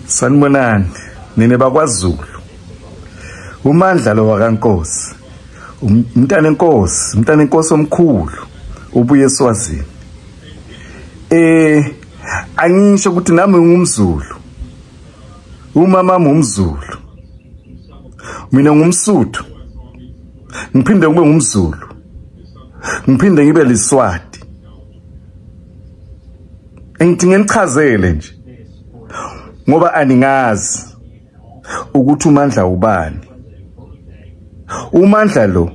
Sanibonani, nine bakwaZulu. Umandla lo wakaNkosi. Umntana enkosi omkhulu ubuye eSwazini. Angisho ukuthi nami ngumZulu. Umama umZulu. Mina ngumSuthu. Ngiphinde kube ngumZulu. Ngiphinde ngibe liSwati. Engidinga nichazele nje. Ngoba aningazi ukuthi uMandla ubani. uMandla lo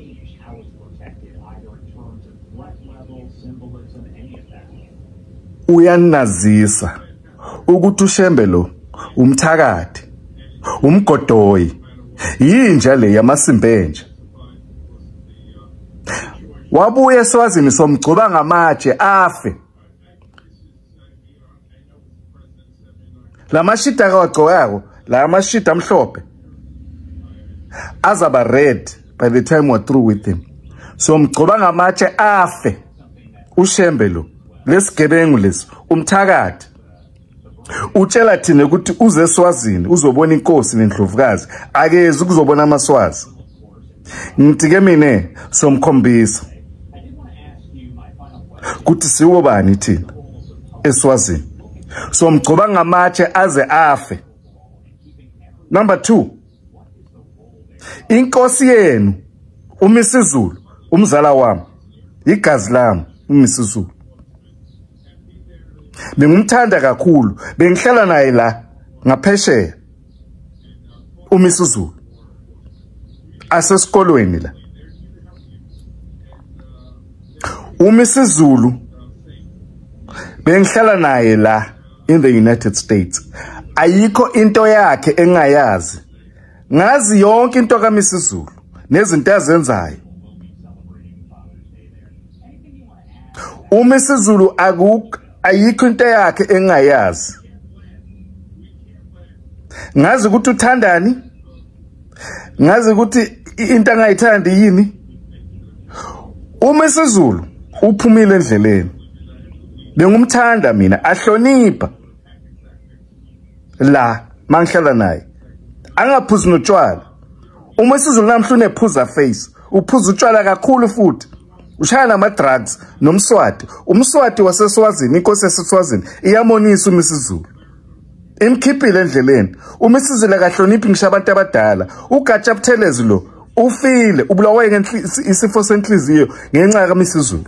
uyanazisa ukuthi uShembe lo umthakathi, umgodoyi, yinja le yamasimbenje. Wabuye eSwazini somgcuba ngamatshe afe. La mashita akawagcokako, la mashita amhlophe, azaba red by the time we're through with him. So mgcoba ngamatshe afe uShembe lo, lesigebengu lesi, umthakathi. Utshela thina ukuthi uze eSwazini uzobona inkosi nendlovukazi, akezi ukuzobona amaswazi. Ngitike mine somkhombisa ukuthi siwo bani thina eSwazini. So mgcoba ngamatshe aze afe. Number 2, inkosi yenu uMisizulu, umzala wami, igazi lami uMisizulu. Bengumthanda kakhulu, bengihlala naye la ngaphesheya uMisizulu. Asesikolweni la. uMisizulu bengihlala naye la in the United States. Ayikho into yakhe engayazi. Ngazi yonke into kaMisizulu nezinto azenzayo. uMisizulu ayikho into yakhe engayazi. Ngazi ukuthi uthandani, ngazi ukuthi into angayithandi yini. uMisizulu uphumile endleleni. Bengumthanda mina, ahlonipha la mangihlala naye. Angaphuzi notshwala. uMisizulu namhla unephuza face, uphuza utshwala kakhulu futhi. Ushaya nama drugs nomswati. Umswati waseSwazini, inkosi yaseSwazini iyamonisa uMisizulu. Imkhiphile endleleni. uMisizulu akahloniphi ngisho abantu abadala. uGatsha Buthelezi lo ufile, ubulawaye isifo senhliziyo ngenxa kaMisizulu.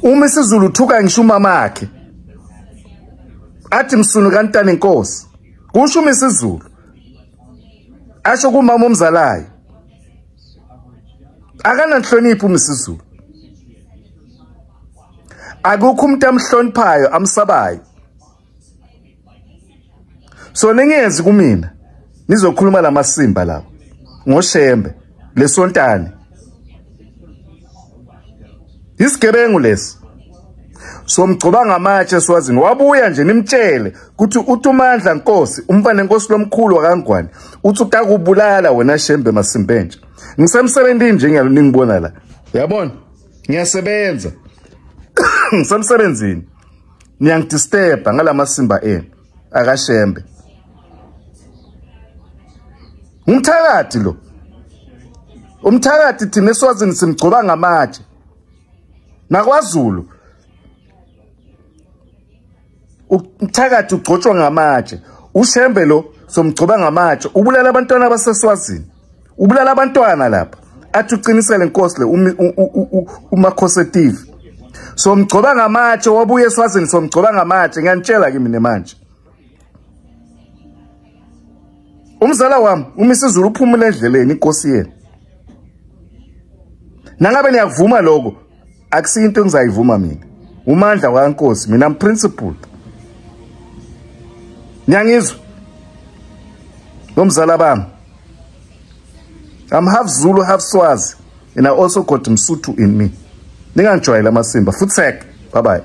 uMisizulu uthuka ngisho umama wakhe. Athi msunu kaNtana inkosi. Kusho uMisizulu. Asho kumama omzalayo. Akananhlonipho uMisizulu. Akukho umuntu amhloniphayo amsabayo. So nengenzi kumina nizokhuluma lamasimba lapho ngoShembe lesontane. Isigebengu lesi. So mgcoba ngamatshe eSwazini. Wabuya nje nimtshele ukuthi uMandla Nkosi, umfana enkosi lomkhulu wakaNgwane, uthi utakubulala wena Shembe Masimbenje. Ngisemsebenzini nje ngiyalingibona la. Uyabona? Ngiyasebenza. Ngisemsebenzini. Niyangidisturba ngalamasimba enu akaShembe. Umthakathi lo. Umthakathi thina eSwazini simgcoba ngamatshe. NakwaZulu umthakathi ugcotshwa ngamatshe. uShembe lo somgcoba ngamatshe. Ubulala abantwana baseSwazini. Ubulala abantwana lapha. Athi uqinisele inkosi le uMakhosetive. Somgcoba ngamatshe, wabuye eSwazini somgcoba ngamatshe. Ngiyanitshela kimi nemanje. Umzala wami uMisizulu uphumule endleleni inkosi yenu. Nangabe niyakuvuma lokho, akusinto engizayivuma mina. uMandla kaNkosi, mina principled. Niyangizwa? Nomzala bami. I'm half Zulu, half Swazi, and I also got Msuthu in me. Ningangijwayela amasimba. Futsek. Bye bye.